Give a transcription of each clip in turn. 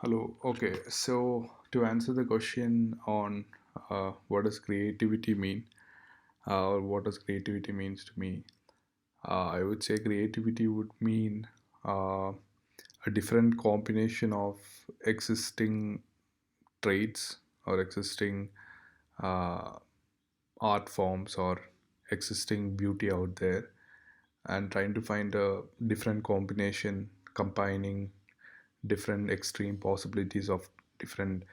Hello. Okay. So to answer the question on what does creativity mean, or what does creativity means to me, I would say creativity would mean a different combination of existing traits or existing uh, art forms or existing beauty out there, and trying to find a different combination, combining different extreme possibilities of different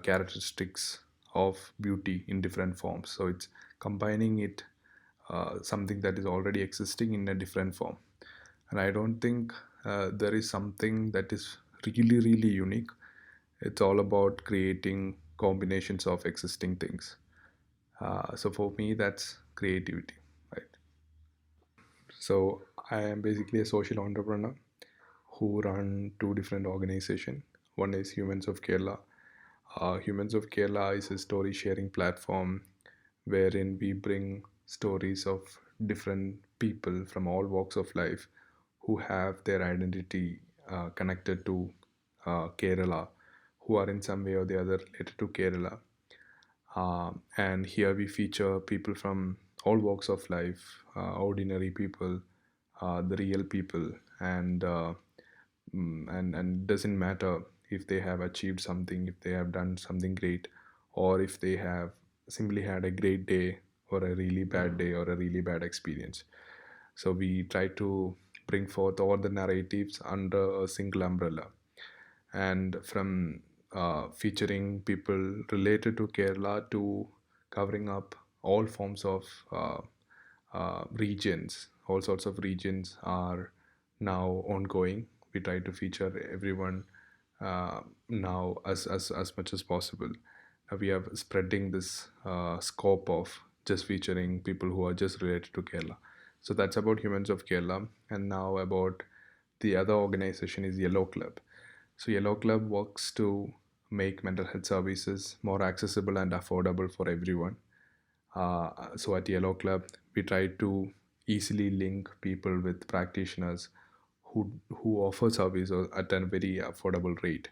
characteristics of beauty in different forms. So it's combining it, something that is already existing in a different form. And I don't think there is something that is really, really unique. It's all about creating combinations of existing things. So for me, that's creativity, right? So I am basically a social entrepreneur who run two different organizations. One is Humans of Kerala. Humans of Kerala is a story sharing platform wherein we bring stories of different people from all walks of life who have their identity connected to Kerala, who are in some way or the other related to Kerala. And here we feature people from all walks of life, ordinary people, the real people, and doesn't matter if they have achieved something, if they have done something great, or if they have simply had a great day or a really bad day or a really bad experience. So we try to bring forth all the narratives under a single umbrella, and from featuring people related to Kerala to covering up all forms of regions. All sorts of regions are now ongoing. We try to feature everyone now as much as possible. We are spreading this scope of just featuring people who are just related to Kerala. So that's about Humans of Kerala. And now about the other organization is Yellow Club. So Yellow Club works to make mental health services more accessible and affordable for everyone. So at Yellow Club, we try to easily link people with practitioners who offer service at a very affordable rate.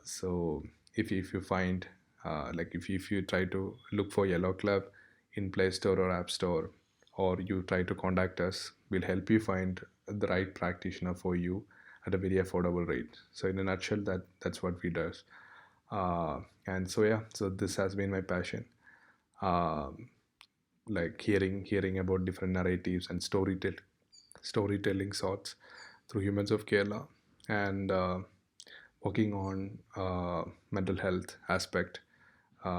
So if you find like if you try to look for Yellow Club in Play Store or App Store, or you try to contact us, we'll help you find the right practitioner for you at a very affordable rate. So in a nutshell, that's what we do. And so yeah, so this has been my passion. Um, like hearing about different narratives and storytelling sorts through Humans of Kerala, and working on mental health aspect,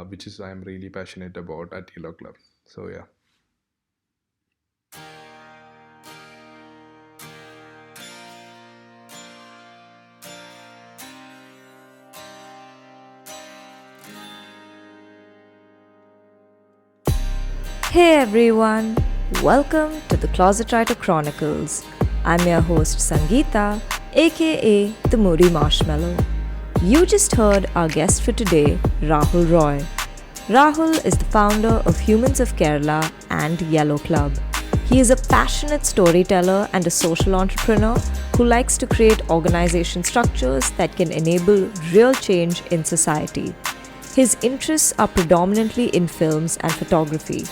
which is I'm really passionate about at Yellow Club. So yeah. Hey everyone, welcome to the Closet Writer Chronicles. I'm your host Sangeeta, aka the Moody Marshmallow. You just heard our guest for today, Rahul Roy. Rahul is the founder of Humans of Kerala and Yellow Club. He is a passionate storyteller and a social entrepreneur who likes to create organization structures that can enable real change in society. His interests are predominantly in films and photography.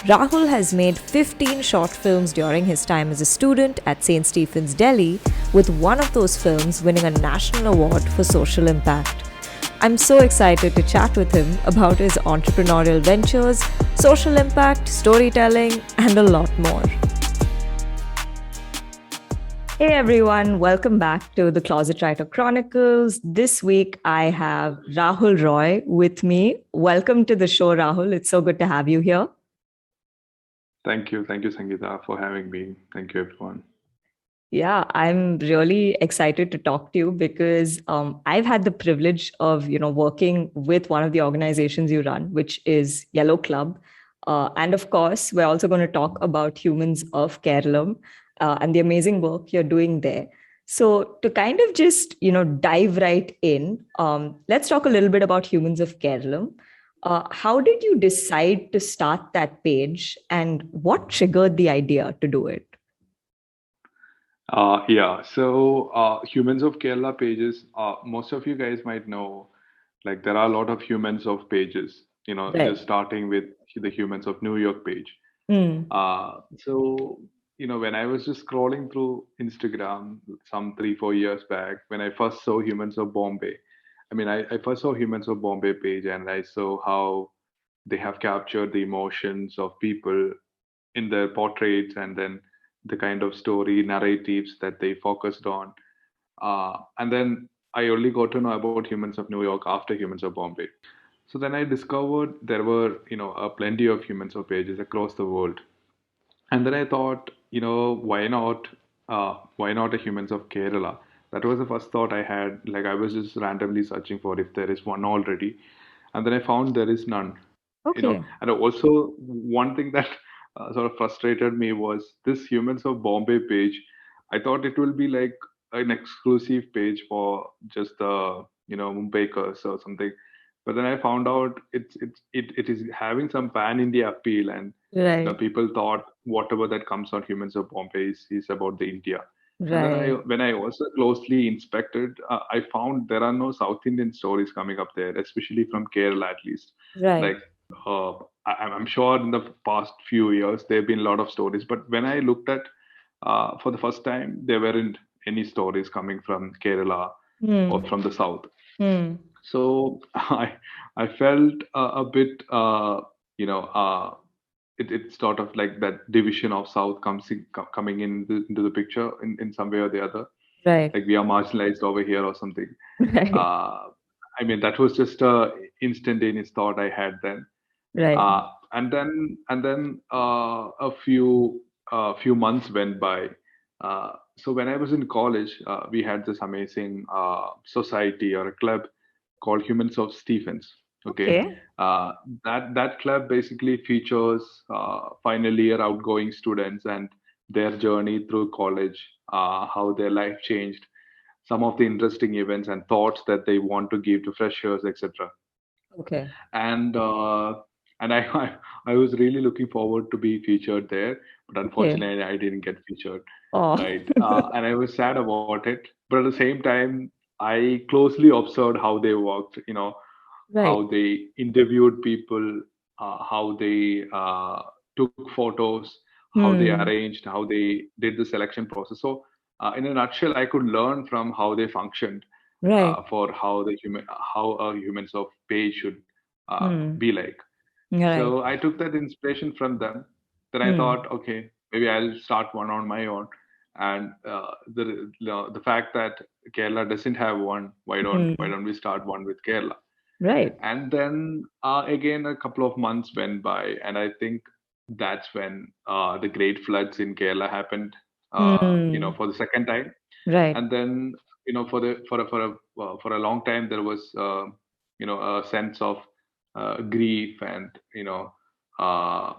Rahul has made 15 short films during his time as a student at St. Stephen's, Delhi, with one of those films winning a national award for social impact. I'm so excited to chat with him about his entrepreneurial ventures, social impact, storytelling, and a lot more. Hey everyone, welcome back to the Closet Writer Chronicles. This week I have Rahul Roy with me. Welcome to the show, Rahul. It's so good to have you here. Thank you, Sangeeta, for having me. Thank you, everyone. Yeah, I'm really excited to talk to you because I've had the privilege of, working with one of the organizations you run, which is Yellow Club. And of course, we're also going to talk about Humans of Kerala and the amazing work you're doing there. So to kind of just, dive right in, let's talk a little bit about Humans of Kerala. How did you decide to start that page and what triggered the idea to do it? Yeah, so Humans of Kerala pages, most of you guys might know, like there are a lot of Humans of pages, just Right. starting with the Humans of New York page. Mm. When I was just scrolling through Instagram some 3, 4 years back, when I first saw Humans of Bombay, I first saw Humans of Bombay page and I saw how they have captured the emotions of people in their portraits and then the kind of story narratives that they focused on. And then I only got to know about Humans of New York after Humans of Bombay. So then I discovered there were, plenty of Humans of pages across the world. And then I thought, why not a Humans of Kerala? That was the first thought I had. Like I was just randomly searching for if there is one already, and then I found there is none. Okay. And also one thing that sort of frustrated me was this Humans of Bombay page. I thought it will be like an exclusive page for just the Mumbaikars or something, but then I found out it is having some pan India appeal, and Right. people thought whatever that comes on Humans of Bombay is about the India. And then Right. when I also closely inspected, I found there are no South Indian stories coming up there, especially from Kerala at least. Right. Like I'm sure in the past few years there have been a lot of stories, but when I looked at for the first time, there weren't any stories coming from Kerala or Hmm. from the South. Hmm. So I felt a bit it's sort of like that division of South coming into the picture in some way or the other. Right. Like we are marginalized over here or something. Right. Uh, that was just a instantaneous thought I had then. Right. A few months went by. So when I was in college, we had this amazing society or a club called Humans of Stephens. Okay, Okay. uh, that club basically features final year outgoing students and their journey through college, how their life changed, some of the interesting events and thoughts that they want to give to freshers, etc. Okay. And I was really looking forward to be featured there, but Okay. unfortunately I didn't get featured, Oh. right? And I was sad about it, but at the same time I closely observed how they worked, Right. how they interviewed people, how they took photos, how they Hmm. arranged, how they did the selection process. So in a nutshell, I could learn from how they functioned Right. for how a humans of page should Hmm. be like. Right. So I took that inspiration from them. Then I Hmm. thought, okay, maybe I'll start one on my own. And the fact that Kerala doesn't have one, why Hmm. don't we start one with Kerala? Right. And then again, a couple of months went by, and I think that's when the great floods in Kerala happened, Hmm. for the second time. Right. And then, for a long time, there was, a sense of grief and, uh,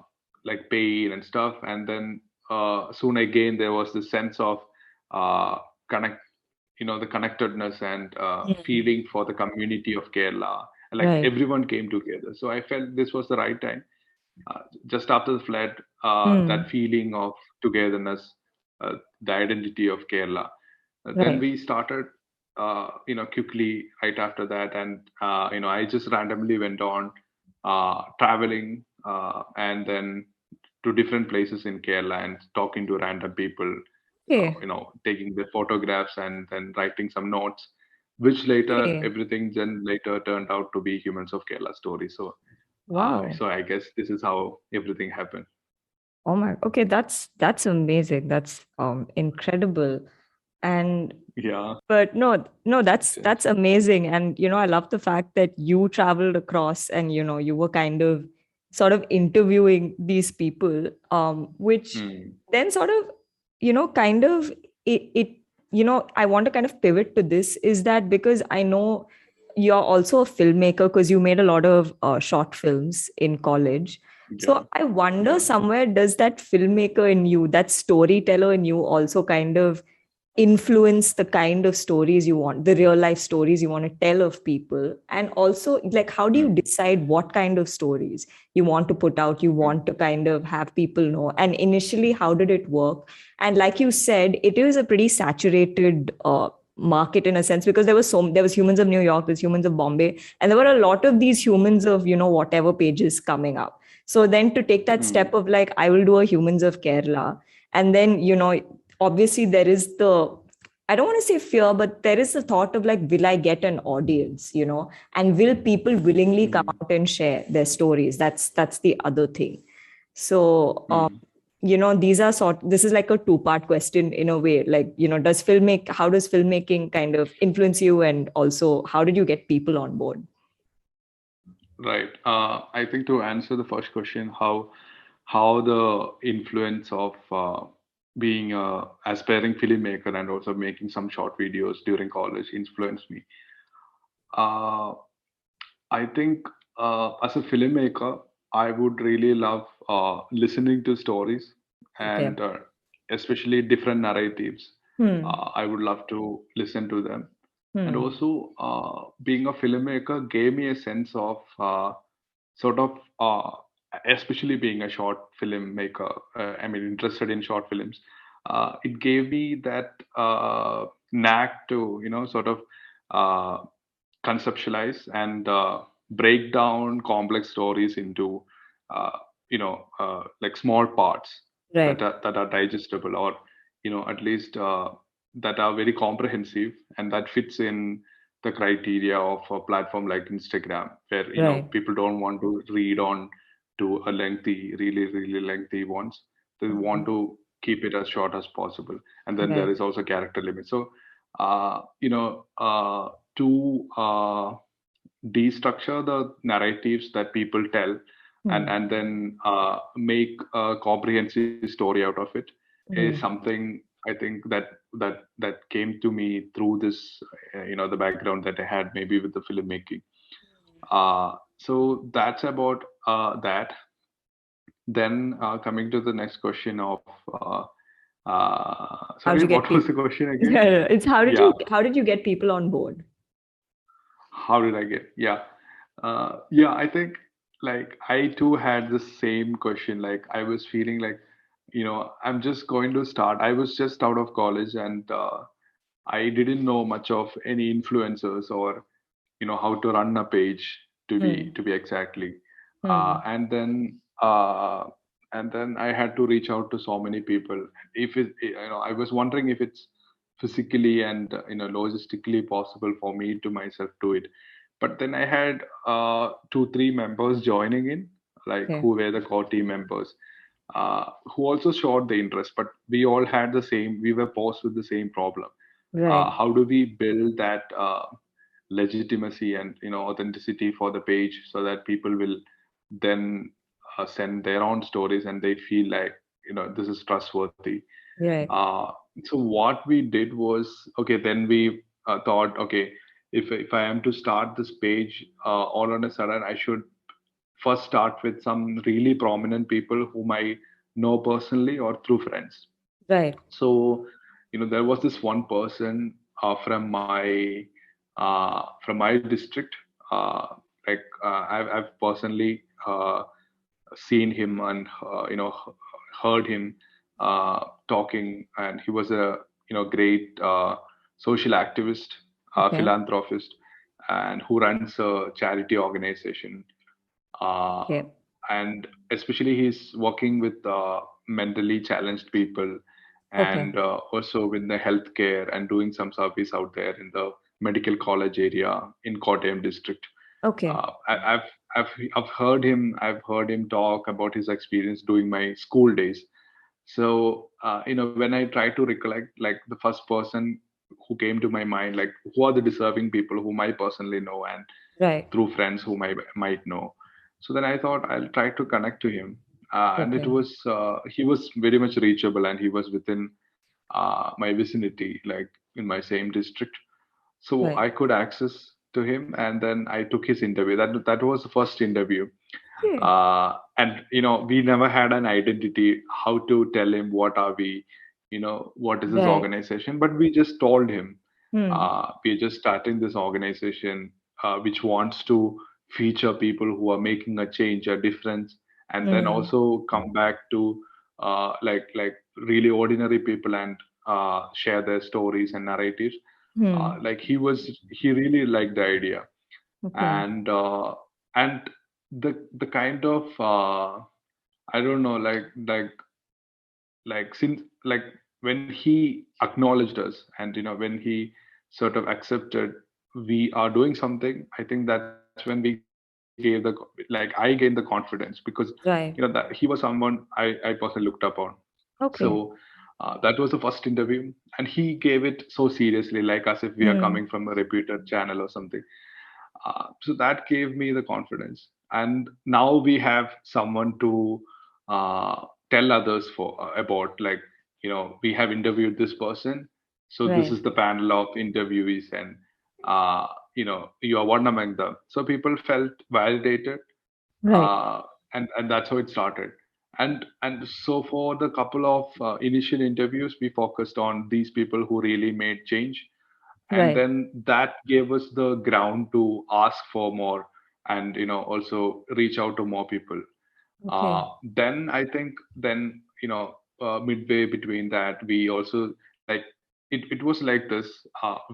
like pain and stuff. And then soon again, there was this sense of uh, connect, the connectedness and Hmm. feeling for the community of Kerala. Like Right. everyone came together. So I felt this was the right time. Just after the flood, that Hmm. feeling of togetherness, the identity of Kerala. Then Right. we started, quickly right after that, and I just randomly went on traveling, and then to different places in Kerala and talking to random people, Okay. taking the photographs and then writing some notes, which later Okay. everything then later turned out to be Humans of Kerala story. So, Wow. I guess this is how everything happened. Oh my. Okay. That's amazing. That's incredible. And Yeah. but no, no, Makes sense. that's amazing. And I love the fact that you traveled across and you were kind of sort of interviewing these people, which Hmm. then sort of kind of it I want to kind of pivot to this, is that because I know you're also a filmmaker because you made a lot of short films in college. Yeah. So I wonder, Yeah. somewhere, does that filmmaker in you, that storyteller in you, also kind of influence the kind of stories you want, the real life stories you want to tell of people? And also, like, how do you Mm, decide what kind of stories you want to put out, you mm, want to kind of have people know? And initially, how did it work? And like you said, it is a pretty saturated market in a sense, because there was Humans of New York, there's Humans of Bombay, and there were a lot of these Humans of, whatever pages coming up. So then to take that mm, step of like, I will do a Humans of Kerala, and then, obviously there is the, I don't want to say fear, but there is the thought of like, will I get an audience, and will people willingly come mm, out and share their stories? That's the other thing. So, mm. this is like a two-part question in a way. Like, how does filmmaking kind of influence you, and also how did you get people on board? Right. I think to answer the first question, how the influence of being a aspiring filmmaker and also making some short videos during college influenced me. Uh, I think as a filmmaker, I would really love listening to stories Okay. and especially different narratives. Hmm. I would love to listen to them. And Hmm. also, being a filmmaker gave me a sense of sort of, especially being a short filmmaker, I mean, interested in short films. It gave me that knack to, sort of uh, conceptualize and break down complex stories into like small parts Right. that are digestible, or at least that are very comprehensive and that fits in the criteria of a platform like Instagram, where Right. people don't want to read on to a lengthy, really lengthy ones. They want Mhm. to keep it as short as possible, and then there Right. is also character limit. So to destructure the narratives that people tell, and Hmm. then make a comprehensive story out of it, is Hmm. something I think that came to me through this, the background that I had maybe with the filmmaking. So that's about that. Then coming to the next question of How sorry, did you what get was the people? question again? Yeah, it's Yeah. how did you get people on board? How did I get? Yeah. Yeah, I think like I too had the same question. Like I was feeling like, I'm just going to start. I was just out of college and I didn't know much of any influencers or, how to run a page Hmm. to be exactly. Hmm. And then I had to reach out to so many people. If I was wondering if it's physically and logistically possible for me to myself do it. But then I had 2 3 members joining in, like Okay. who were the core team members, who also showed the interest. But we all had the same. We were posed with the same problem. Right. How do we build that legitimacy and authenticity for the page so that people will then send their own stories and they feel like this is trustworthy. Right. uh, so what we did was, okay, then we thought, okay, if I am to start this page, all on a sudden I should first start with some really prominent people whom I know personally or through friends. Right. So there was this one person from my district. Like I've personally seen him and heard him talking, and he was a great social activist, Okay. philanthropist, and who runs a charity organization. uh, Okay. and especially he's working with mentally challenged people, Okay. and also with the healthcare and doing some service out there in the medical college area in Kottayam district. Okay. uh, I, I've I've heard him talk about his experience during my school days. So when I try to recollect, like the first person who came to my mind, like who are the deserving people whom I personally know and Right. through friends whom I might know. So then I thought I'll try to connect to him, and it Okay. was he was very much reachable, and he was within my vicinity, like in my same district. So Right. I could access to him, and then I took his interview. That was the first interview, Okay. and we never had an identity. How to tell him what are we? what is this Right. organization, but we just told him Hmm. we're just starting this organization which wants to feature people who are making a change, a difference, and then Hmm. also come back to like really ordinary people and share their stories and narratives. Hmm. He really liked the idea, Okay. and the kind of I don't know, since when he acknowledged us, and when he sort of accepted we are doing something, I think that's when we gave I gained the confidence, because that he was Right. someone I personally looked up on. So Okay. that was the first interview, and he gave it so seriously, like as if we are Hmm. coming from a reputed channel or something. So that gave me the confidence, and now we have someone to tell others about, like, we have interviewed this person, so this Right. is the panel of interviewees, and you are one among them, so people felt validated. Right. uh, and that's how it started. And so for the couple of initial interviews, we focused on these people who really made change, and Right. then that gave us the ground to ask for more, and also reach out to more people. Okay. Then I think, then midway between that, we also, like, it was like this.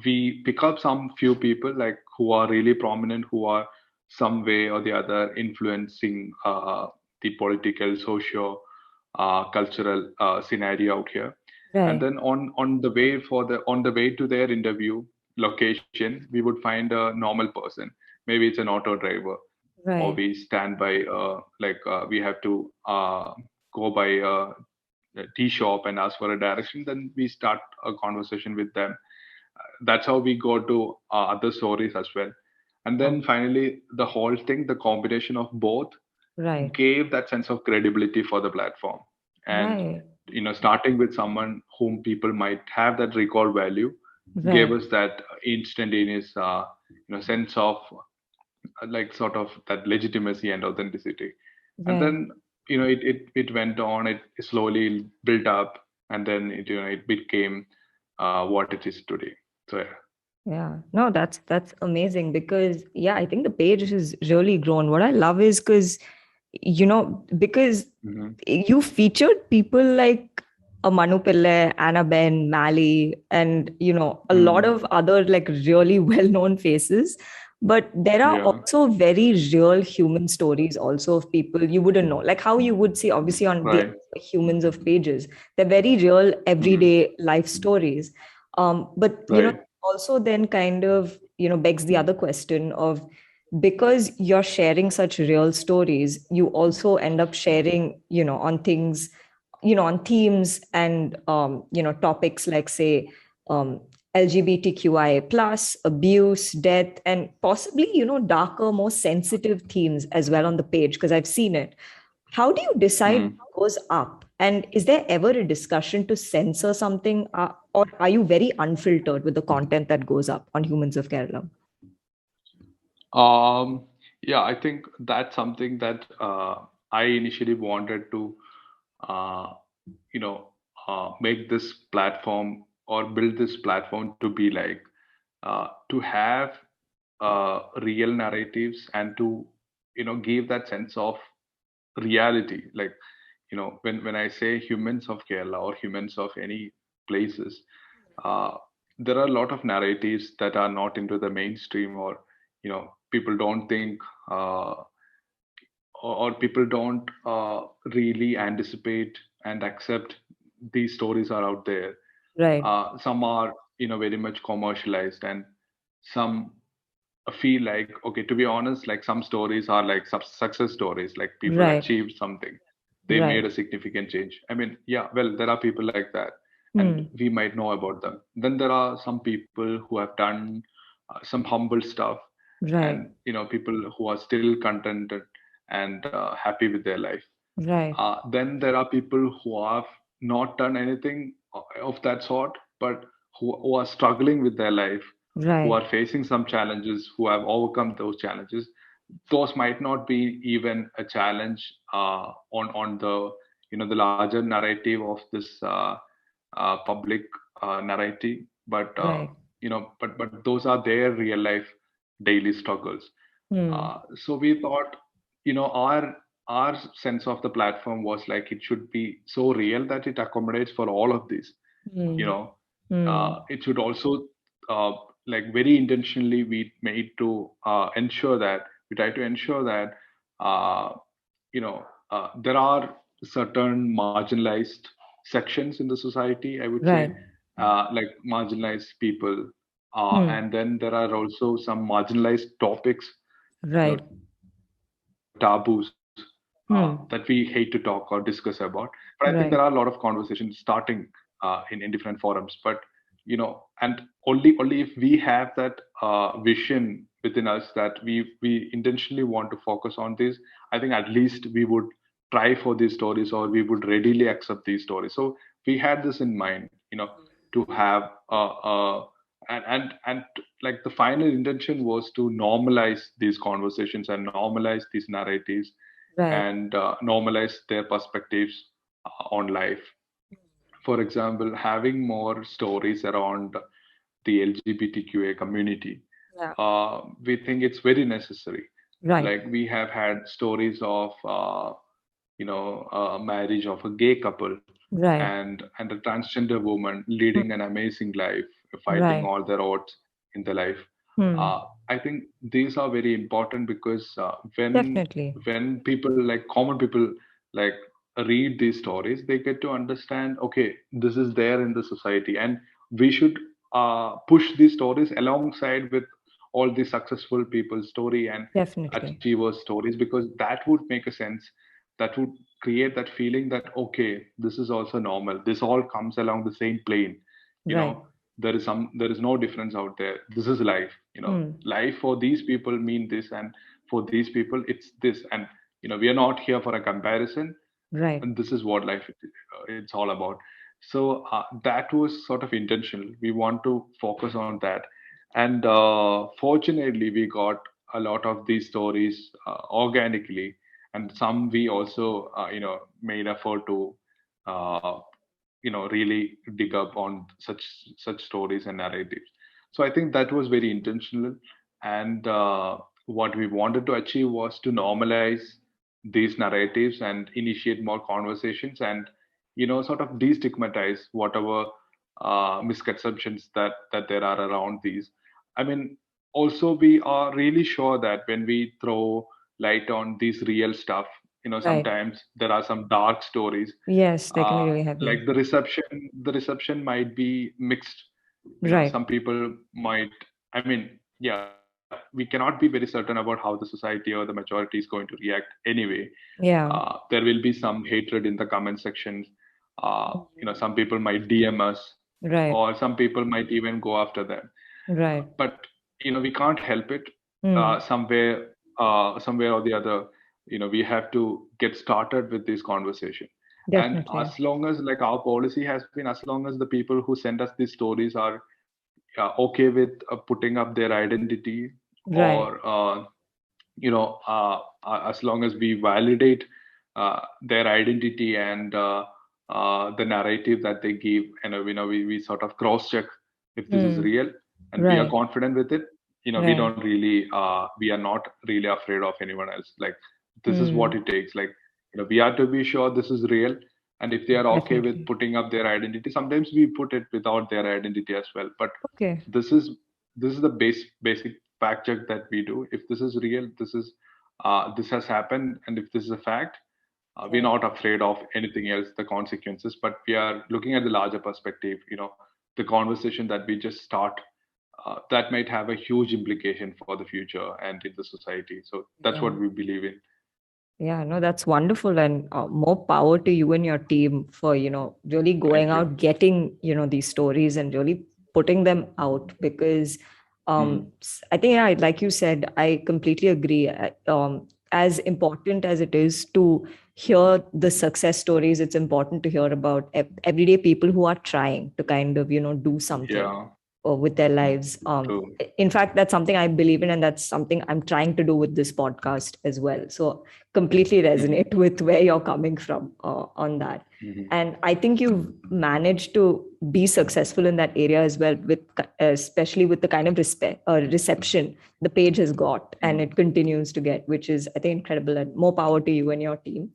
We pick up some few people, like, who are really prominent, who are some way or the other influencing the political, socio cultural scenario out here. And Right. then on the way to their interview location, we would find a normal person. Maybe it's an auto driver, or Right. we stand by we have to go by a tea shop and ask for a direction. Then we start a conversation with them. That's how we go to other stories as well. And then Oh. finally, the whole thing, the combination of both, Right. gave that sense of credibility for the platform. And Right. starting with someone whom people might have that recall value, gave Right. us that instantaneous sense of like sort of that legitimacy and authenticity. And Right. then it went on, it slowly built up, and then it became what it is today. So yeah. Yeah, no, that's amazing because yeah, I think the page has really grown. What I love is because Hmm. you featured people like a Manu Pillai, Anna Ben, Mali, and a lot Mm. of other like really well-known faces. But there are Yeah. also very real human stories also of people you wouldn't know, like how you would see obviously on the Right. humans of pages. They're very real Mm. everyday life stories. But Right. also then kind of begs the other question of, because you're sharing such real stories, you also end up sharing on things, on themes and topics like say um, LGBTQIA plus abuse, death, and possibly darker, more sensitive themes as well on the page, because I've seen it. How do you decide Mm. what goes up? And is there ever a discussion to censor something? Or are you very unfiltered with the content that goes up on Humans of Kerala? Um, yeah, I think that's something that I initially wanted to, uh, make this platform or build this platform to be like, to have real narratives, and to, give that sense of reality. Like, when I say humans of Kerala or humans of any places, uh, there are a lot of narratives that are not into the mainstream, or people don't think, uh, or people don't really anticipate and accept these stories are out there. Right, Some are very much commercialized, and some feel like, okay, to be honest, like some stories are like success stories, like people right, achieved something, they right. made a significant change. I mean, yeah, well, there are people like that, and Hmm. we might know about them. Then there are some people who have done some humble stuff, Right, and people who are still contented and happy with their life. right, Then there are people who have not done anything of that sort, but who are struggling with their life, who right, are facing some challenges, who have overcome those challenges. Those might not be even a challenge on the the larger narrative of this public narrative, but Right. but those are their real life daily struggles. Hmm. So we thought, our sense of the platform was like it should be so real that it accommodates for all of this. You Hmm. know, Hmm. it should also uh, like very intentionally we made to ensure that we try to ensure that uh, there are certain marginalized sections in the society, I would say, Right. like marginalized people, Hmm. and then there are also some marginalized topics, Right. taboos that we hate to Hmm. talk or discuss about. But I think there are a lot of Right. conversations starting in different forums. But and only if we have that vision within us that we intentionally want to focus on this, I think at least we would try for these stories, or we would readily accept these stories. So we had this in mind, to have and like the final intention was to normalize these conversations and normalize these narratives Right. and normalize their perspectives on life. For example, having more stories around the LGBTQA community, Yeah. we think it's very necessary. Right. Like we have had stories of marriage of a gay couple Right. and a transgender woman Hmm. leading an amazing life, fighting Right. all their odds in the life. Hmm. Uh, I think these are very important because Definitely. when people like common people like read these stories, they get to understand. Okay, this is there in the society, and we should push these stories alongside with all the successful people's story and Definitely. achievers' stories, because that would make a sense. That would create that feeling that okay, this is also normal. This all comes along the same plane. You Right. know, there is no difference out there. This is life. Hmm. Life for these people mean this, and for these people it's this. And we are not here for a comparison, Right. and this is what life it's all about. So that was sort of intentional. We want to focus on that, and fortunately we got a lot of these stories organically, and some we also made effort to uh, really dig up on such stories and narratives. So I think that was very intentional, and what we wanted to achieve was to normalize these narratives and initiate more conversations, and sort of destigmatize whatever misconceptions that there are around these. I mean, also we are really sure that when we throw light on these real stuff, Right. sometimes there are some dark stories. Yes, they can be uh, really like heavy. the reception might be mixed. Right. Some people might, I mean, yeah, we cannot be very certain about how the society or the majority is going to react anyway. Yeah. There will be some hatred in the comment sections. Some people might DM us, Right. or some people might even go after them. Right. But we can't help it. Hmm. Somewhere or the other, we have to get started with this conversation. And Definitely. as long as, like, our policy has been, as long as the people who send us these stories are okay with putting up their identity, Right. or as long as we validate their identity and the narrative that they give, and we sort of cross check if this is Hmm. real, and we are Right. confident with it. We Right. don't really we are not really afraid of anyone else. Like, this is what Hmm. it takes. Like, we are to be sure this is real, and if they are okay with Definitely. putting up their identity, sometimes we put it without their identity as well. But Okay. this is the basic fact check that we do. If this is real, this has happened, and if this is a fact, we're Right. not afraid of anything else, the consequences, but we are looking at the larger perspective. The conversation that we just start, that might have a huge implication for the future and in the society. So that's Yeah. what we believe in. Yeah, no, that's wonderful, and more power to you and your team for really going Thank you. out, getting these stories and really putting them out. Because Hmm. I think, yeah, like you said, I completely agree. As important as it is to hear the success stories, it's important to hear about everyday people who are trying to kind of do something Yeah, with their lives. true. In fact, that's something I believe in, and that's something I'm trying to do with this podcast as well. So completely Hmm. resonate with where you're coming from on that. Mhm. And I think you've managed to be successful in that area as well, with especially with the kind of respect or reception the page has got and it continues to get, which is, I think, incredible. And more power to you and your team.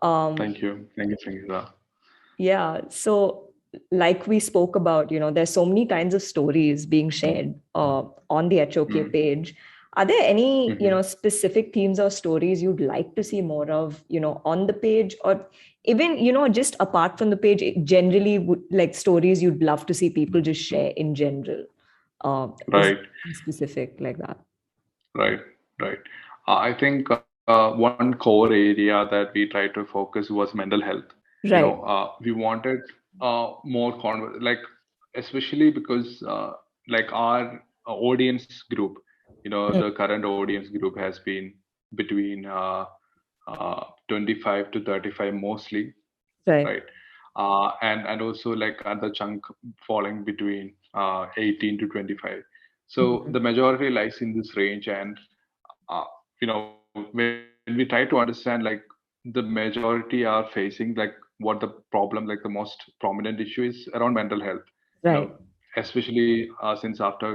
um, Thank you. Thank you, Sangeeta. yeah. So, like we spoke about, there's so many kinds of stories being shared on the HOK Mm. page. Are there any, Mhm. specific themes or stories you'd like to see more of, on the page, or even, just apart from the page, generally, like stories you'd love to see people just share in general? Is Right, there specific like that? right, right. I think one core area that we tried to focus was mental health. Right. We wanted like, especially because like our audience group, Mm. the current audience group has been between 25 to 35 mostly, Right. right? And also like other chunk falling between 18 to 25. So Mm. the majority lies in this range, and when we try to understand, like, the majority are facing, like, what the problem, like the most prominent issue is around mental health, Right. especially since after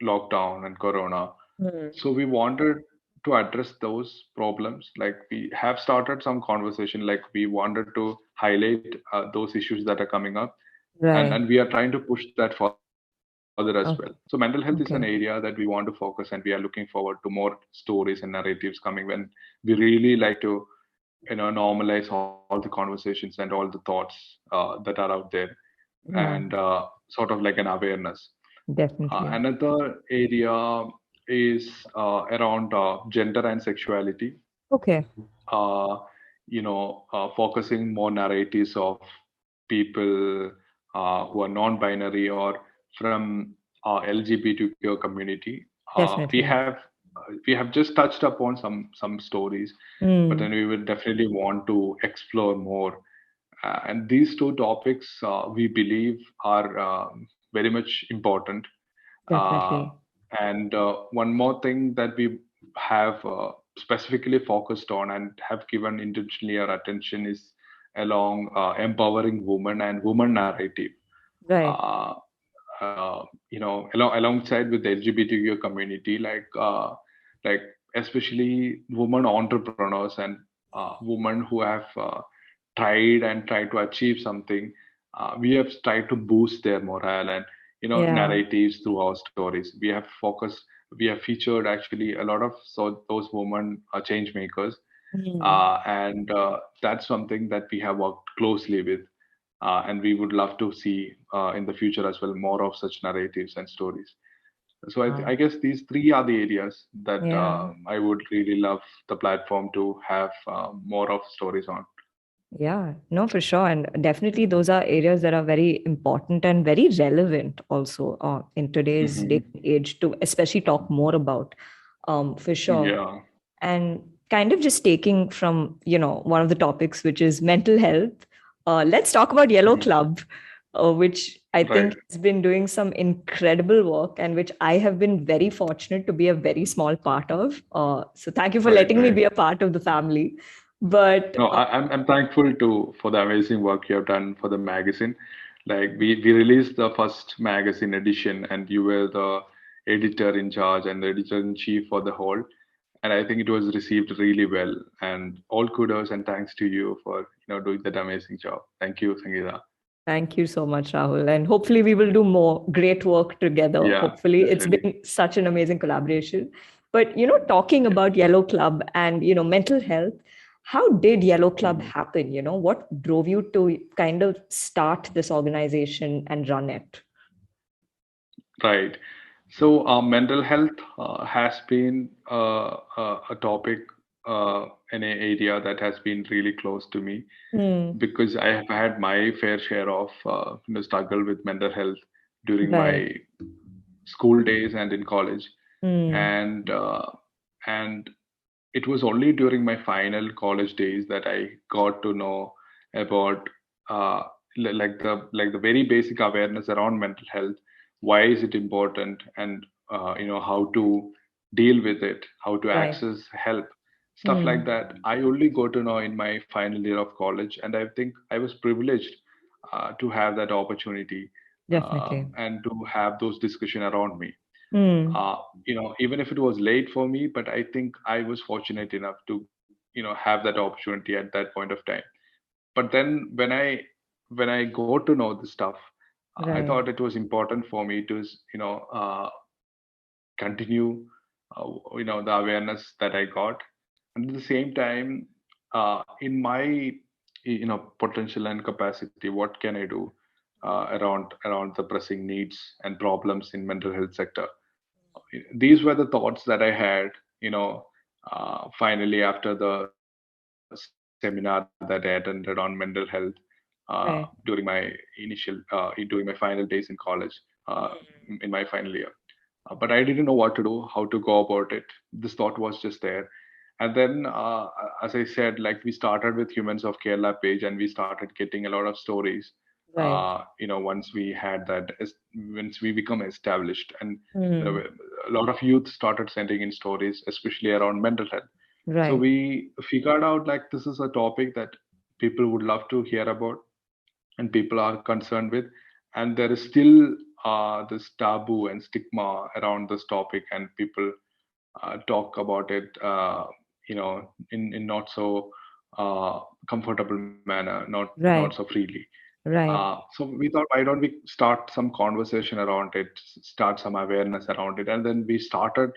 lockdown and corona. Mm. So we wanted to address those problems. Like, we have started some conversation, like we wanted to highlight those issues that are coming up, Right. and we are trying to push that further as well. So mental health is an Okay. area that we Okay. want to focus, and we are looking forward to more stories and narratives coming, when we really like to normalize all the conversations and all the thoughts that are out there, Yeah. and sort of like an awareness. Definitely. Another area is around gender and sexuality. Okay. Uh, Focusing more narratives of people who are non-binary or from LGBTQ community. We Definitely. have just touched upon some stories, but then Mm. we would definitely want to explore more. And these two topics, we believe, are very much important. Uh, Definitely. and one more thing that we have specifically focused on and have given intentionally our attention is along empowering women and woman narrative. Right. Uh, Alongside with the LGBTQ community, like especially women entrepreneurs and women who have tried to achieve something. We have tried to boost their morale and Yeah. narratives through our stories. We have featured actually a lot of those women change makers, Mm. and that's something that we have worked closely with, and we would love to see in the future as well more of such narratives and stories. So I guess these three are the areas that Yeah. I would really love the platform to have more of stories on. Yeah. No, for sure. And definitely those are areas that are very important and very relevant also in today's day Hmm. and age to especially talk more about, for sure. Yeah. And kind of just taking from, one of the topics, which is mental health, let's talk about Yellow Hmm. Club, which I Right. think has been doing some incredible work and which I have been very fortunate to be a very small part of. So thank you for Right. letting me Right. be a part of the family. But No, I'm thankful to for the amazing work you have done for the magazine. Like, we released the first magazine edition, and you were the editor in charge and the editor in chief for the whole. And I think it was received really well. And all kudos and thanks to you for doing that amazing job. Thank you, Sangeeta. thank you so much, Rahul. And hopefully, we will do more great work together. Yeah, Hopefully, it's definitely. been such an amazing collaboration. But, talking Yeah. about Yellow Club and, mental health, how did Yellow Club Mhm. happen? What drove you to kind of start this organization and run it? Right. So, mental health has been a topic in an area that has been really close to me, Hmm. because I have had my fair share of struggle with mental health during Right. my school days and in college, Hmm. and and it was only during my final college days that I got to know about uh, like the very basic awareness around mental health. Why is it important, and how to deal with it, how to Right. access help. stuff like that. I only got to know in my final year of college, and I think I was privileged to have that opportunity Definitely. and to have those discussion around me. Mm. uh, Even if it was late for me, but I think I was fortunate enough to have that opportunity at that point of time. But then when I got to know the stuff, I Right. thought it was important for me to continue the awareness that I got, and at the same time, in my potential and capacity, what can I do around the pressing needs and problems in mental health sector. These were the thoughts that I had, finally after the seminar that I attended on mental health during my Right. during my final days in college, uh, in my final year. But I didn't know what to do, how to go about it. This thought was just there. And then, as I said, like we started with Humans of Kerala page, and we started getting a lot of stories. Right. Once we had that, once we become established, and Mm. a lot of youth started sending in stories, especially around mental health. So Right. we figured out like this is a topic that people would love to hear about and people are concerned with, and there is still this taboo and stigma around this topic, and people talk about it in not so comfortable manner, not so Right. freely. Right. So we thought, why don't we start some conversation around it, start some awareness around it, and then we started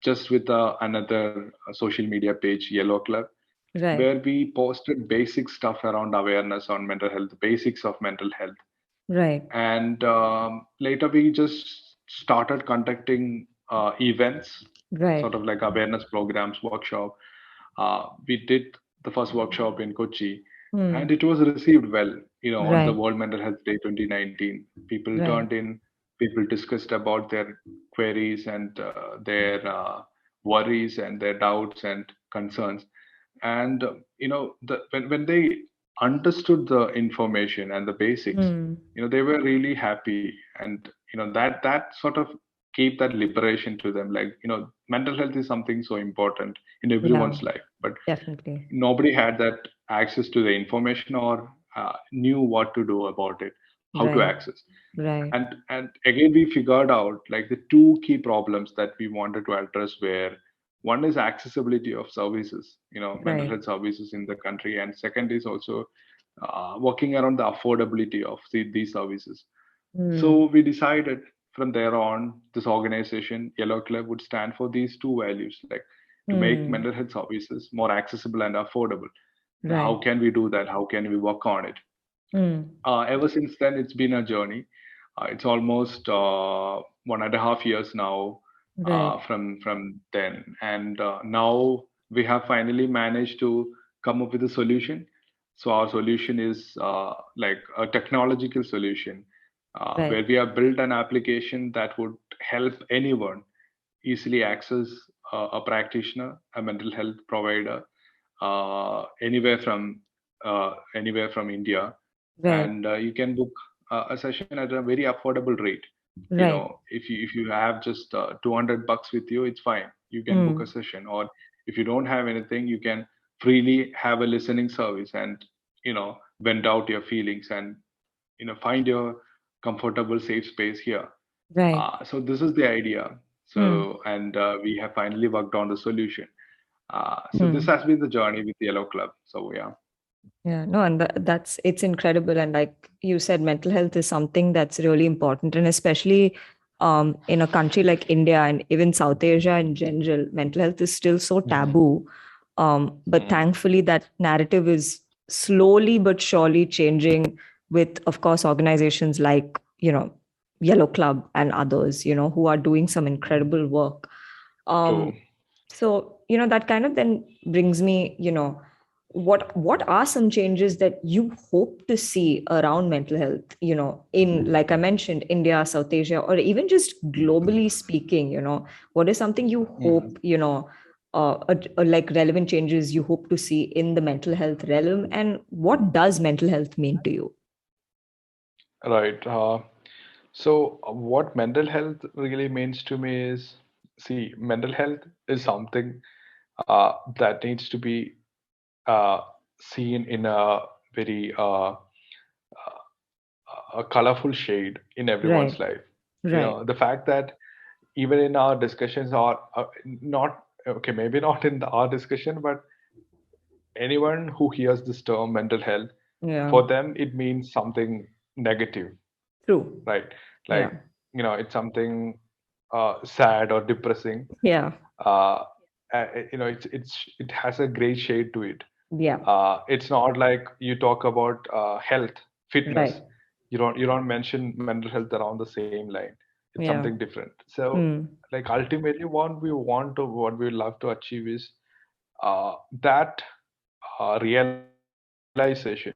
just with another social media page, Yellow Club, Right. where we posted basic stuff around awareness on mental health, basics of mental health. Right. And later we just started conducting events, Right. sort of like awareness programs, workshop. We did the first workshop in Kochi, and Mm. it was received well. On the Right. World Mental Health Day 2019, people Right. turned in, people discussed about their queries and their worries and their doubts and concerns. And when they understood the information and the basics, Mm. they were really happy, and that sort of gave that liberation to them, like mental health is something so important in Yeah. everyone's life, but Definitely. nobody had that access to the information, or knew what to do about it, how to Right. access. Right. And again, we figured out like the two key problems that we wanted to address were, one is accessibility of services, mental Right. health services in the country, and second is also working around the affordability of these services. Mm. So we decided from there on, this organization, Yellow Club, would stand for these two values, like to make Mm. mental health services more accessible and affordable. Now, how Right. can we do that? How can we work on it? Mm. Ever since then, it's been a journey. It's almost 1.5 years now Right. from then, and now we have finally managed to come up with a solution. So our solution is like a technological solution, Right. where we have built an application that would help anyone easily access a practitioner, a mental health provider, anywhere from India, Right. and you can book a session at a very affordable rate. Right. If you have just $200 with you, it's fine. You can book a Mm. session, or if you don't have anything, you can freely have a listening service and vent out your feelings and find your comfortable safe space here. Right. So this is the idea. Mm. So, and we have finally worked on the solution. So this Mm. has been the journey with Yellow Club. So yeah. Yeah, no, and that's it's incredible. And like you said, mental health is something that's really important, and especially in a country like India and even South Asia in general, mental health is still so Mhm. taboo. But Mhm. thankfully, that narrative is slowly but surely changing. With, of course, organizations like Yellow Club and others, who are doing some incredible work. True. Um, so that kind of then brings me, what are some changes that you hope to see around mental health, in, like I mentioned, India, South Asia, or even just globally speaking, what is something you Mhm. hope, like relevant changes you hope to see in the mental health realm, and what does mental health mean to you? Right. So what mental health really means to me is, see, mental health is something. that needs to be uh, seen in a very a colorful shade in everyone's Right. life. Right. The fact that even in our discussions are not okay, maybe not in our discussion, but anyone who hears this term mental health, Yeah. for them it means something negative, True. right? Yeah. Like, it's something sad or depressing. Yeah. uh, it has a gray shade to it. Yeah. It's not like you talk about health, Right. fitness. You don't mention mental health around the same line. It's Yeah. something different. So, Hmm. like, ultimately, what we love to achieve is that realization,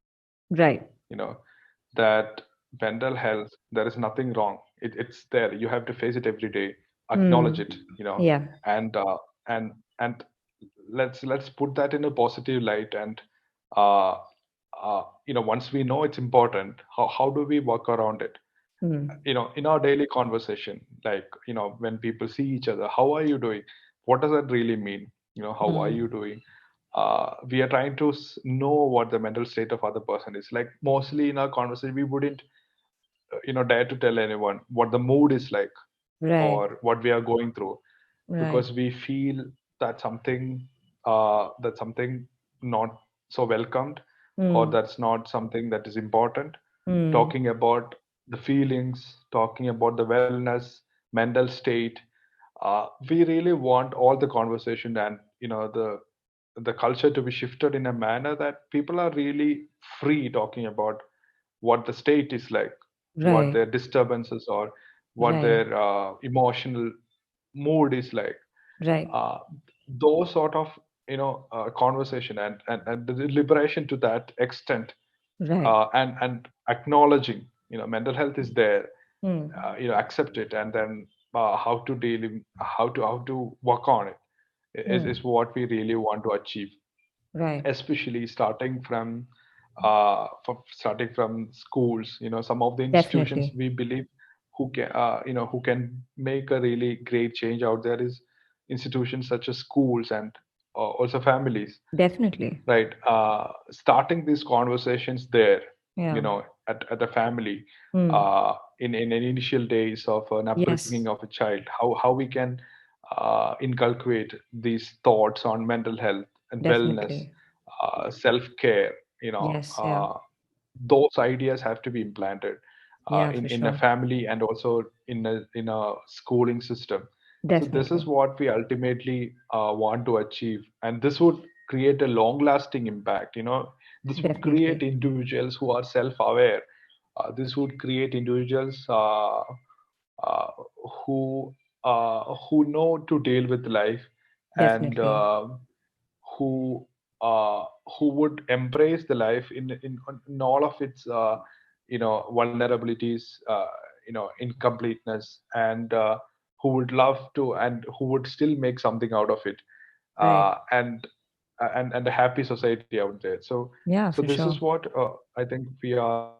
Right. that mental health, there is nothing wrong. It's there. You have to face it every day, acknowledge it, Hmm. Yeah. and and let's put that in a positive light. And uh, once we know it's important, how do we work around it? Hmm. In our daily conversation, like, when people see each other, how are you doing? What does that really mean? How are you Hmm. doing? We are trying to know what the mental state of other person is like. Mostly in our conversation, we wouldn't dare to tell anyone what the mood is like Right. or what we are going through, Right. because we feel that's something not so welcomed, or Hmm. that's not something that is important. Hmm. Talking about the feelings, talking about the wellness, mental state, we really want all the conversation and the culture to be shifted in a manner that people are really free talking about what the state is like, what Right. their disturbances or what Right. their emotional mood is like. Right. uh, those sort of conversation and the liberation to that extent, Right. and acknowledging mental health is there, Hmm. accept it, and then how to how to work on it is Hmm. what we really want to achieve, Right. especially starting from schools. Some of the institutions Definitely. we believe who can make a really great change out there is institutions such as schools and also families, Definitely. right? Starting these conversations there, Yeah. at a family, Hmm. in initial days of an upbringing Yes. of a child, how we can inculcate these thoughts on mental health and wellness, Definitely. self care. Yes. Yeah. Those ideas have to be implanted Yeah, for in a sure. family and also in a schooling system. So this is Definitely. what we ultimately want to achieve, and this would create a long lasting impact. This would create Definitely. individuals who are self aware. This would create individuals uh, who who know to deal with life, and Definitely. who who would embrace the life in all of its vulnerabilities, incompleteness, and who would love to and who would still make something out of it, Right. and a happy society out there. So Yeah, this for is sure. what I think we are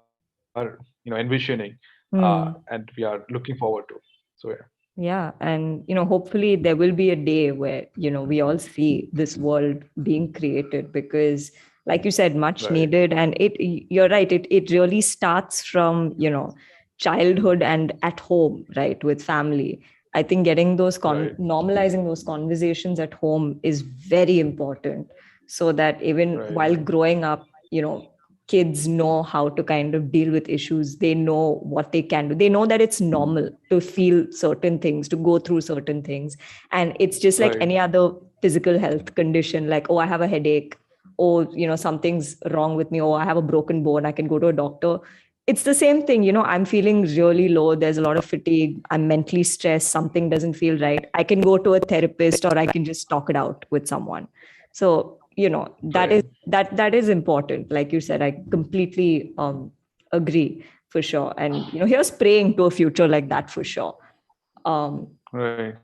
envisioning, and Hmm. we are looking forward to. So yeah. Yeah. And, hopefully there will be a day where, we all see this world being created because, like you said, much Right. needed. And you're right. It really starts from, childhood and at home, right? With family. I think getting Right. normalizing those conversations at home is very important so that even Right. while growing up, kids know how to kind of deal with issues. They know what they can do. They know that it's normal to feel certain things, to go through certain things. And it's just like Right. any other physical health condition, like, oh, I have a headache, or, something's wrong with me, or I have a broken bone, I can go to a doctor. It's the same thing. I'm feeling really low. There's a lot of fatigue. I'm mentally stressed. Something doesn't feel right. I can go to a therapist or I can just talk it out with someone. So, that Right. is important. Like you said, I completely agree for sure. And here's praying to a future like that for sure. um Right.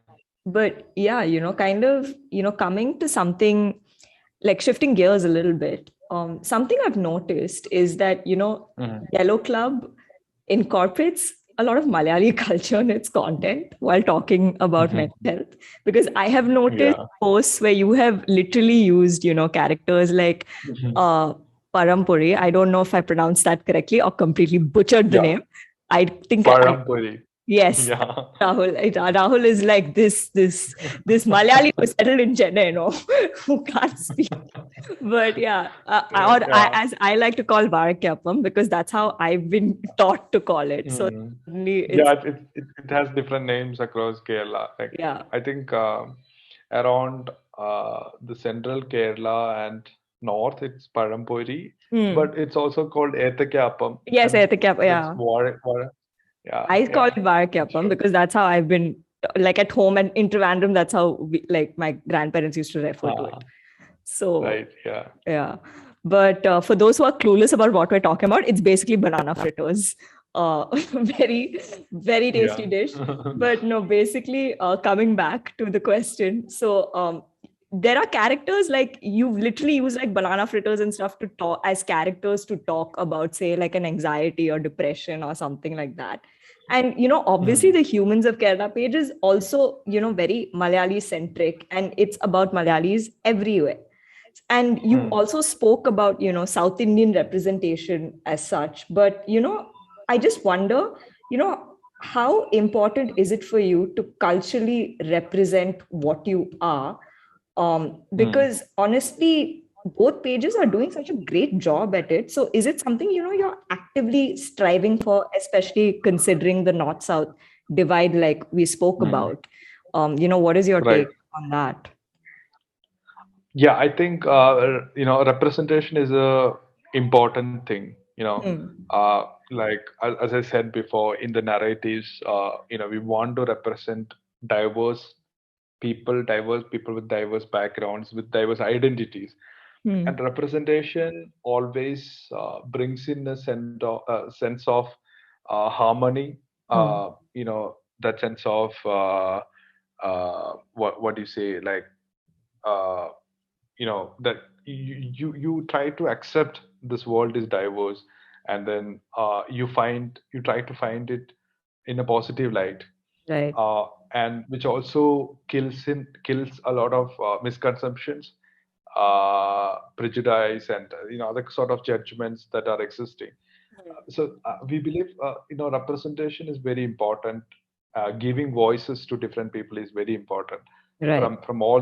but yeah, kind of, coming to something, like shifting gears a little bit. Something I've noticed is that, Mhm. Yellow Club incorporates a lot of Malayali culture in its content while talking about mental health, because I have noticed Yeah. posts where you have literally used, characters like uh, Parampuri. I don't know if I pronounced that correctly or completely butchered the Yeah. name. I think I Parampuri. yes, Yeah. Rahul. Rahul is like this Malayali who settled in Chennai, who can't speak. But yeah, Yeah. as I like to call Varakyapam, because that's how I've been taught to call it. So Hmm. suddenly it's Yeah, it has different names across Kerala. Like yeah. I think around the central Kerala and north, it's Parampuri, Hmm. but it's also called Ethakkapam, Yes, and Ethikyapam. that's Yeah, yeah, I call yeah, it that's Varakyapam true. because that's how I've been like at home and in Trivandrum. That's how like my grandparents used to refer to it. Ah, So right, yeah. yeah. But for those who are clueless about what we're talking about, it's basically banana fritters. Very, very tasty Yeah. dish. But no, basically, coming back to the question. So there are characters like you've literally used like banana fritters and stuff to talk as characters to talk about, say, like an anxiety or depression or something like that. And obviously Hmm. the Humans of Kerala page is also, very Malayali centric, and it's about Malayalis everywhere. And you Hmm. also spoke about South Indian representation as such, but I just wonder, how important is it for you to culturally represent what you are, Hmm. because honestly both pages are doing such a great job at it. So is it something you're actively striving for, especially considering the north south divide like we spoke Hmm. about? What is your Right. take on that? Yeah, I think representation is a important thing. Hmm. Like as I said before, in the narratives, we want to represent diverse diverse people with diverse backgrounds, with diverse identities, and Hmm. representation always brings in a sense of harmony. Hmm. That sense of what do you say, like. Uh, that you try to accept this world is diverse, and then you try to find it in a positive light, Right. and which also kills a lot of misconceptions, prejudice, and other sort of judgments that are existing. So we believe representation is very important. Giving voices to different people is very important Right. from all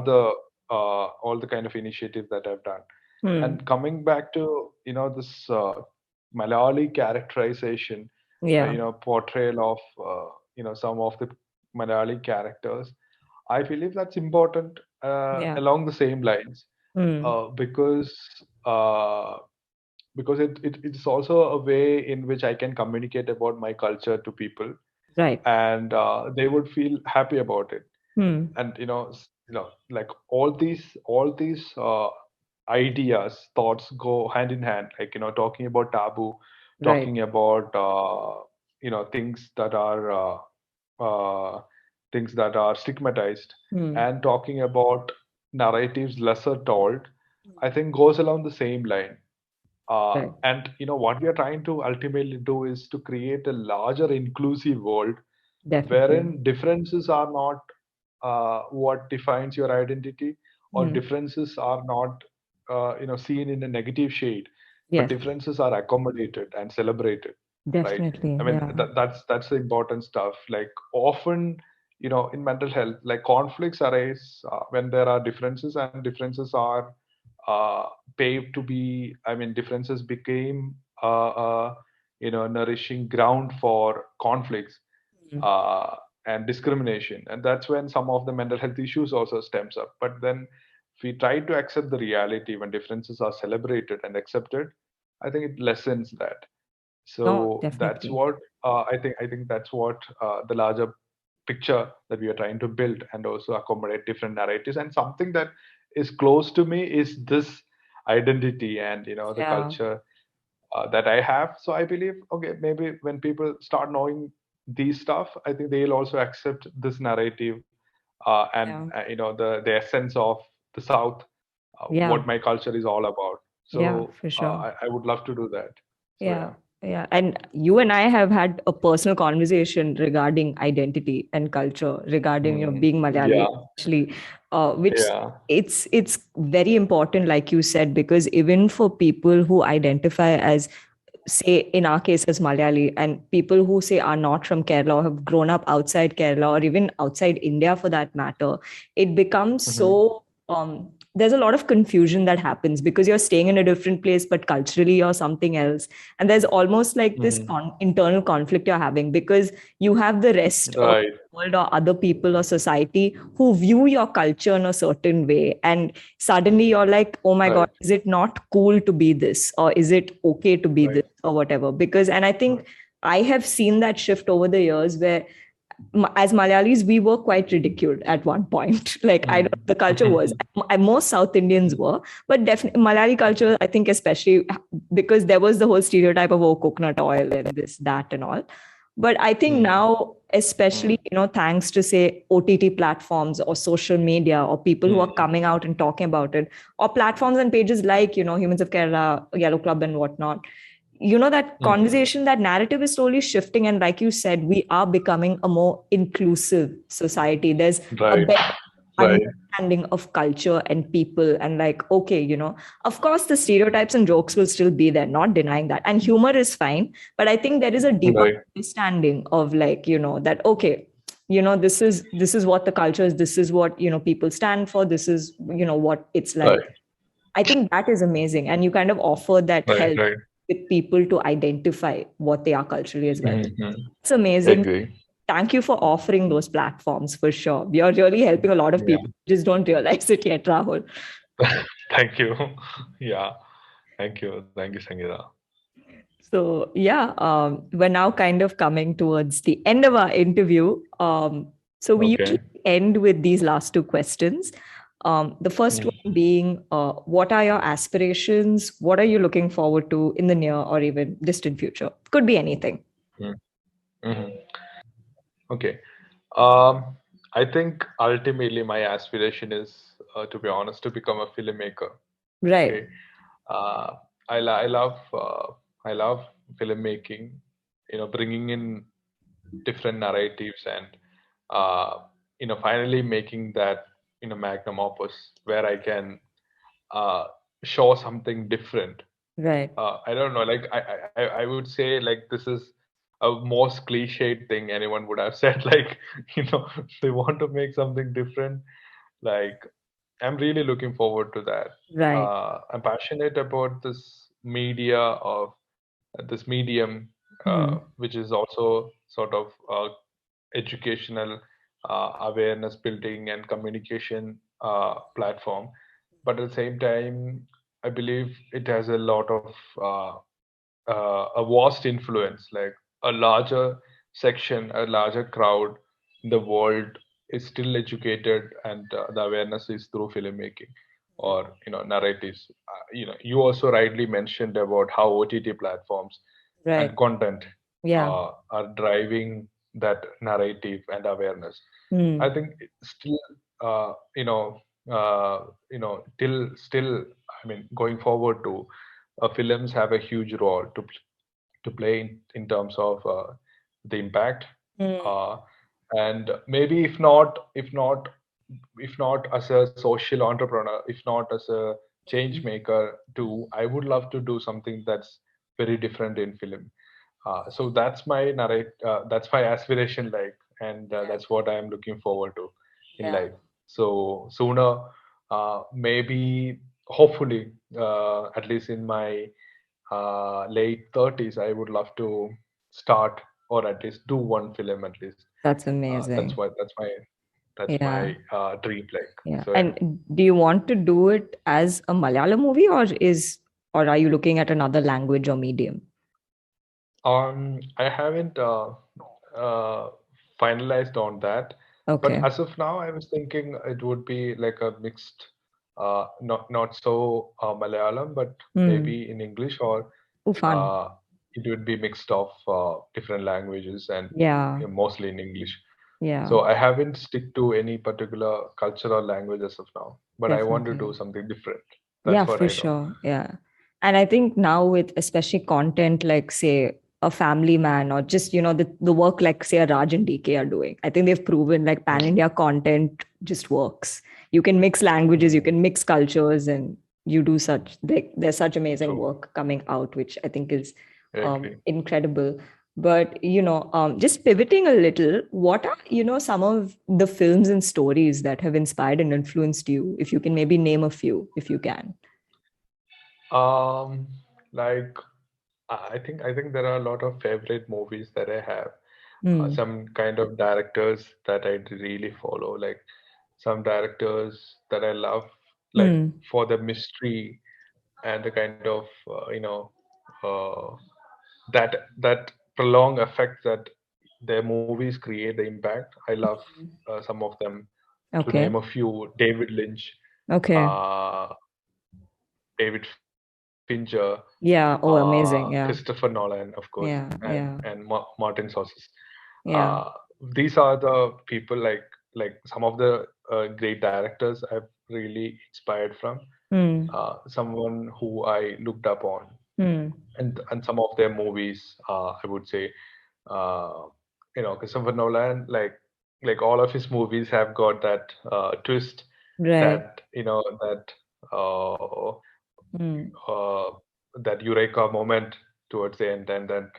the kind of initiatives that I've done. Hmm. And coming back to this Malayali characterization, Yeah. portrayal of some of the Malayali characters, I believe that's important Yeah. along the same lines, Hmm. uh, because uh, it's also a way in which I can communicate about my culture to people, Right. and they would feel happy about it. Hmm. And like all these ideas, thoughts go hand in hand. Like talking about taboo, Right. talking about things that are uh, things that are stigmatized, Hmm. and talking about narratives lesser told, I think goes along the same line. Right. And what we are trying to ultimately do is to create a larger inclusive world Definitely. wherein differences are not what defines your identity, or Hmm. differences are not seen in a negative shade, but Yes. differences are accommodated and celebrated, right? I Definitely. mean, Yeah. that's the important stuff. Like often, in mental health, like conflicts arise when there are differences, and differences are uh, paved to be, I mean, differences became nourishing ground for conflicts Hmm. uh, and discrimination, and that's when some of the mental health issues also stems up. But then if we try to accept the reality, when differences are celebrated and accepted, I think it lessens that. No, So that's definitely. what I think that's what the larger picture that we are trying to build, and also accommodate different narratives. And something that is close to me is this identity and the Yeah. culture that I have. So I believe, okay, maybe when people start knowing these stuff, I think they'll also accept this narrative, and Yeah. the essence of the South, Yeah. what my culture is all about. Yeah. So For sure. I would love to do that. So Yeah. yeah. Yeah, and you and I have had a personal conversation regarding identity and culture, regarding being Malayali, Yeah, especially, which yeah. it's very important, like you said, because even for people who identify as, say, in our case as Malayali, and people who say are not from Kerala or have grown up outside Kerala or even outside India for that matter, it becomes Mm-hmm. so there's a lot of confusion that happens because you're staying in a different place, but culturally you're something else. And there's almost like this Mm-hmm. internal conflict you're having because you have the rest of Right, the world or other people or society who view your culture in a certain way. And suddenly you're like, oh my God, right, is it not cool to be this? Or is it okay to be this right, or whatever? Because, and I think I have seen that shift over the years where as Malayalis, we were quite ridiculed at one point. Like, I don't, the culture was, mm-hmm. most South Indians were, but definitely Malayali culture, I think, especially because there was the whole stereotype of, oh, coconut oil and this, that, and all. But I think now, especially, thanks to say OTT platforms or social media or people who are coming out and talking about it, or platforms and pages like, Humans of Kerala, Yellow Club, and whatnot, that conversation, that narrative is slowly shifting. And like you said, we are becoming a more inclusive society. There's a Right, better right. understanding of culture and people. And like, okay, of course the stereotypes and jokes will still be there, not denying that, and humor is fine, but I think there is a deeper Right, understanding of, like, that, okay, this is what the culture is, this is what people stand for, this is what it's right, like. I think that is amazing. And you kind of offer that right, help right. with people to identify what they are culturally as well. Mm-hmm. It's amazing. Agree. Thank you for offering those platforms for sure. You're really helping a lot of Yeah. people. Just don't realize it yet, Rahul. Thank you. Yeah. Thank you. Thank you, Sangeeta. So, yeah, we're now kind of coming towards the end of our interview. So, we Okay. usually end with these last two questions. The first Mm, one being, what are your aspirations? What are you looking forward to in the near or even distant future? Could be anything. mm, mhm. Okay. Um, I think ultimately my aspiration is, to be honest, to become a filmmaker. Right, Okay. Uh, I love I love filmmaking. Bringing in different narratives and finally making that magnum opus where I can uh, show something different. right, I don't know, like I would say, like, this is a most cliched thing anyone would have said, like, they want to make something different. Like, I'm really looking forward to that. right. I'm passionate about this medium, Hmm. which is also sort of educational, awareness building and communication platform. But at the same time, I believe it has a lot of a vast influence, like a larger section, a larger crowd in the world is still educated, and the awareness is through filmmaking or narratives. You also rightly mentioned about how OTT platforms Right. and content Yeah. are driving that narrative and awareness. I Hmm. think it's still, uh, you know, till still. I mean, going forward to films have a huge role to play in terms of the impact, Hmm. uh, and maybe if not as a social entrepreneur, if not as a change maker too, I would love to do something that's very different in film. So that's my that's my aspiration, like, and that's what I am looking forward to in Yeah. life. So sooner, maybe, hopefully, at least in my late 30s, I would love to start or at least do one film at least. That's That's amazing. what that's Yeah. my dream, like. Yeah. So yeah. And do you want to do it as a Malayalam movie, or are you looking at another language or medium? I haven't uh, finalized on that, but Okay. as of now, I was thinking it would be like a mixed, not so Malayalam, but Hmm. maybe in English, or Oh, fun. uh, it would be mixed of different languages and Yeah. mostly in English. Yeah. So I haven't stick to any particular culture or language as of now, but I want to do Definitely. something different. Yeah, That's what for I know. sure. Yeah. And I think now with especially content like say a family man or just the work like say a Raj and DK are doing, I think they've proven like pan Mm, India content just works. You can mix languages, you mm, can mix cultures, and you do there's such amazing true. work coming out, which I think is I agree. incredible. But just pivoting a little, what are some of the films and stories that have inspired and influenced you? If you can maybe name a few, if you can. Um, like I think there are a lot of favorite movies that I have. Hmm. Some kind of directors that I really follow, like some directors that I love, like Hmm. for the mystery and the kind of uh, that prolonged effect that their movies create, the impact. I love some of them. To name Okay. a few, David Lynch, Okay. uh, David Fincher, Yeah. Oh, Christopher amazing. Yeah. Nolan, of course, Yeah. and Yeah. Martin Scorsese. Uh, Yeah. these are the people like some of the great directors I've really inspired from. Hmm. Someone who I looked up on, Hmm. and some of their movies, I would say, uh, Christopher Nolan, like all of his movies have got that twist, Right. that that uh, Hmm. uh, that eureka moment towards the end, and then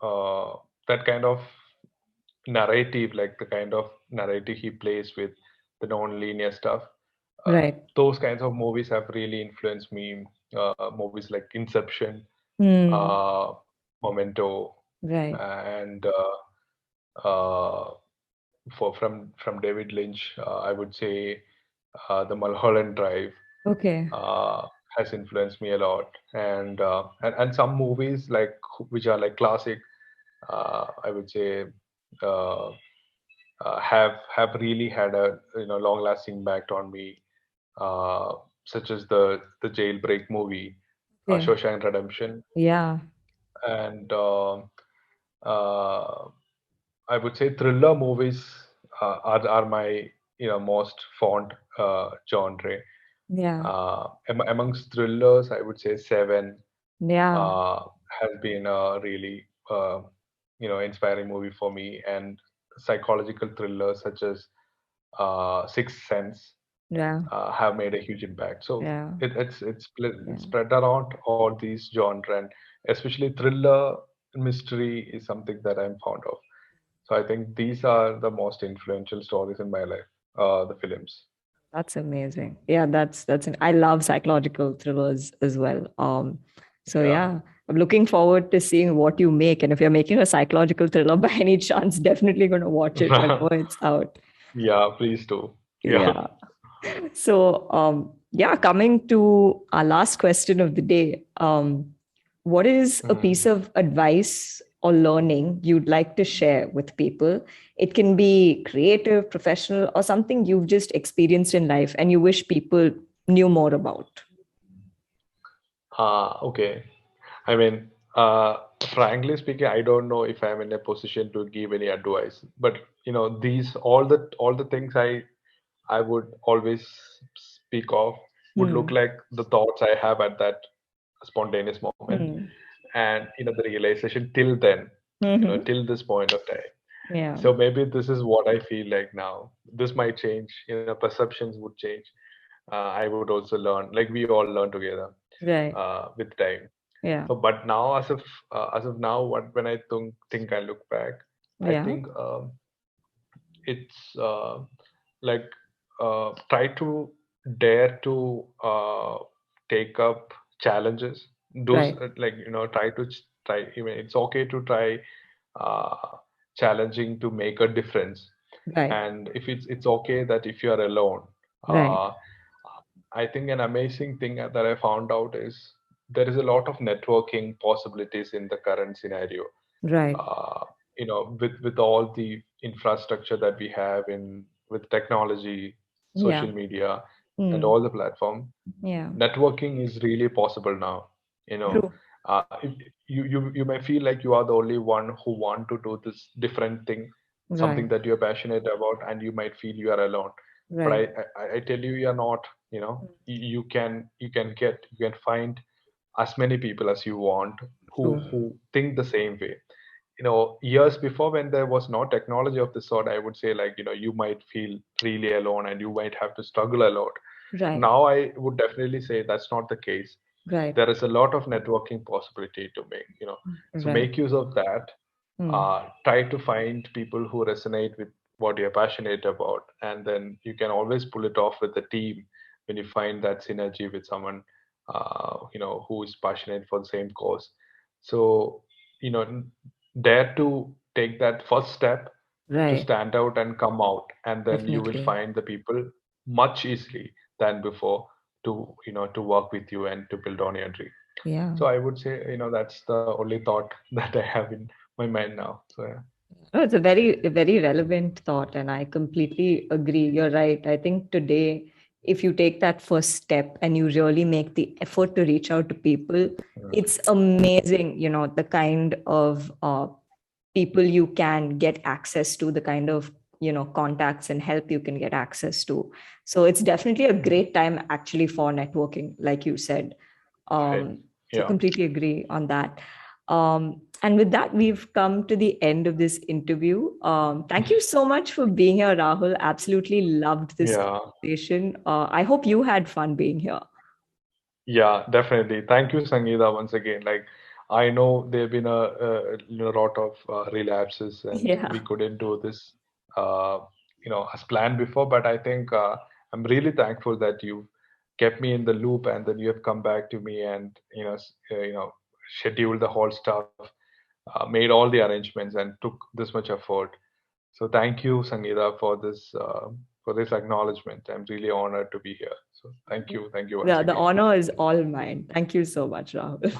uh, that kind of narrative, like the kind of narrative he plays with the non-linear stuff. Right. Those kinds of movies have really influenced me. Movies like Inception, Hmm. uh, Memento, Right. and from David Lynch, I would say the Mulholland Drive Okay. uh, has influenced me a lot, and some movies like which are like classic, I would say, uh, have really had a long lasting impact on me, uh, such as the Jailbreak movie, Okay. Shawshank Redemption, Yeah. and uh, I would say thriller movies are my most fond genre. Yeah. Amongst thrillers, I would say Seven Yeah. uh, has been a really inspiring movie for me, and psychological thrillers such as Sixth Sense Yeah. have made a huge impact. So Yeah. it's Yeah. spread around all these genre, and especially thriller mystery is something that I'm fond of. So I think these are the most influential stories in my life, the films. That's amazing. Yeah, I love psychological thrillers as well. So Yeah. yeah, I'm looking forward to seeing what you make. And if you're making a psychological thriller by any chance, definitely gonna watch it whenever it's out. Yeah, please do. Yeah. Yeah. So yeah, coming to our last question of the day. What is a Mhm. piece of advice or learning you'd like to share with people? It can be creative, professional, or something you've just experienced in life and you wish people knew more about. Okay. I mean, uh, frankly speaking, I don't know if I'm in a position to give any advice. But these all the things I would always speak of would look Hmm. like the thoughts I have at that spontaneous moment, Hmm. and the realization till then, Hmm. till this point of time. Yeah. So maybe this is what I feel like now. This might change. Perceptions would change. I would also learn, like we all learn together Right. with time. Yeah. So, but now, as of now, when I think I look back, I Yeah. think it's like try to dare to take up challenges. Those Right. like try to try. Even it's okay to try challenging to make a difference. Right. And if it's okay that if you are alone, Right. uh, I think an amazing thing that I found out is there is a lot of networking possibilities in the current scenario. Right. Uh, with all the infrastructure that we have in with technology, Yeah. social media, and Hmm. all the platform, Yeah. networking is really possible now. You know, True. you may feel like you are the only one who want to do this different thing, something Right. that you're passionate about, and you might feel you are alone. But Right. I tell you, you're not. You can find as many people as you want who True. who think the same way. Years before, when there was no technology of this sort, I would say, like, you might feel really alone and you might have to struggle a lot. Right. Now I would definitely say that's not the case. Right. There is a lot of networking possibility to make, so Right. make use of that. Hmm. Try to find people who resonate with what you're passionate about, and then you can always pull it off with the team when you find that synergy with someone who is passionate for the same cause. So, dare to take that first step to Right. stand out and come out, and then you will Definitely. find the people much easily than before to work with you and to build on your dream. Yeah. So I would say, that's the only thought that I have in my mind now. So yeah. No, it's a very relevant thought, and I completely agree. You're right. I think today, if you take that first step and you really make the effort to reach out to people, Mm. it's amazing, the kind of people you can get access to, the kind of, contacts and help you can get access to. So it's definitely a great time actually for networking, like you said. Right. So Yeah. completely agree on that. And with that, we've come to the end of this interview. Thank you so much for being here, Rahul. Absolutely loved this Yeah. conversation. I hope you had fun being here. Yeah, definitely. Thank you, Sangeeta, once again. Like, I know there have been a lot of relapses, and we Yeah. couldn't do this, uh, as planned before. But I think I'm really thankful that you kept me in the loop, and then you have come back to me and scheduled the whole stuff, made all the arrangements, and took this much effort. So thank you, Sangeeta, for this acknowledgement. I'm really honored to be here. So thank you once The again. honor is all mine. Thank you so much, Rahul.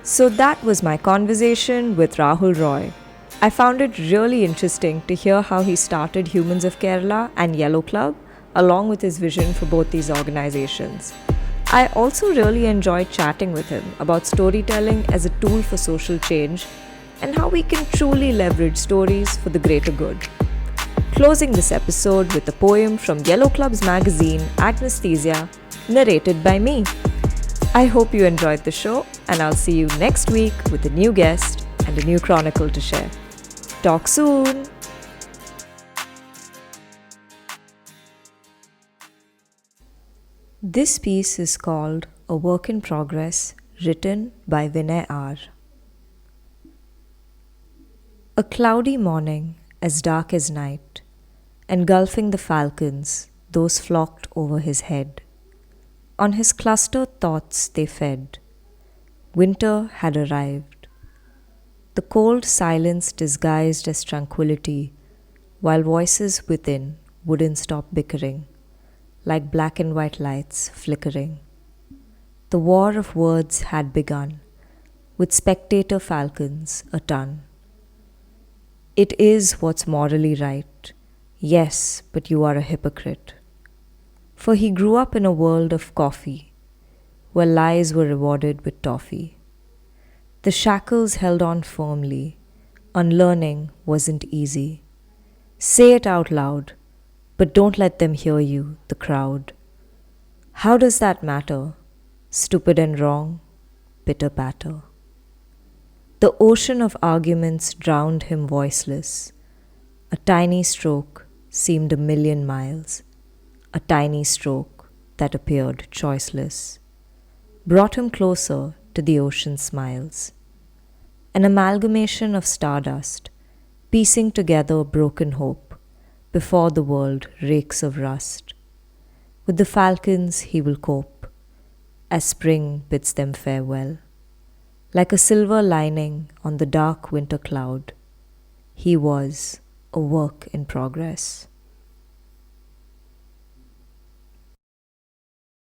So that was my conversation with Rahul Roy. I found it really interesting to hear how he started Humans of Kerala and Yellow Club, along with his vision for both these organizations. I also really enjoyed chatting with him about storytelling as a tool for social change and how we can truly leverage stories for the greater good. Closing this episode with a poem from Yellow Club's magazine, Agnosthesia, narrated by me. I hope you enjoyed the show, and I'll see you next week with a new guest and a new chronicle to share. Talk soon! This piece is called A Work in Progress, written by Vinay R. A cloudy morning, as dark as night, engulfing the falcons, those flocked over his head. On his clustered thoughts they fed. Winter had arrived. The cold silence disguised as tranquility, while voices within wouldn't stop bickering, like black and white lights flickering. The war of words had begun, with spectator falcons a ton. It is what's morally right. Yes, but you are a hypocrite. For he grew up in a world of coffee, where lies were rewarded with toffee. The shackles held on firmly. Unlearning wasn't easy. Say it out loud, but don't let them hear you, the crowd. How does that matter? Stupid and wrong, pitter patter. The ocean of arguments drowned him voiceless. A tiny stroke seemed a million miles. A tiny stroke that appeared choiceless brought him closer to the ocean's smiles. An amalgamation of stardust, piecing together broken hope before the world reeks of rust. With the falcons he will cope, as spring bids them farewell. Like a silver lining on the dark winter cloud, he was a work in progress.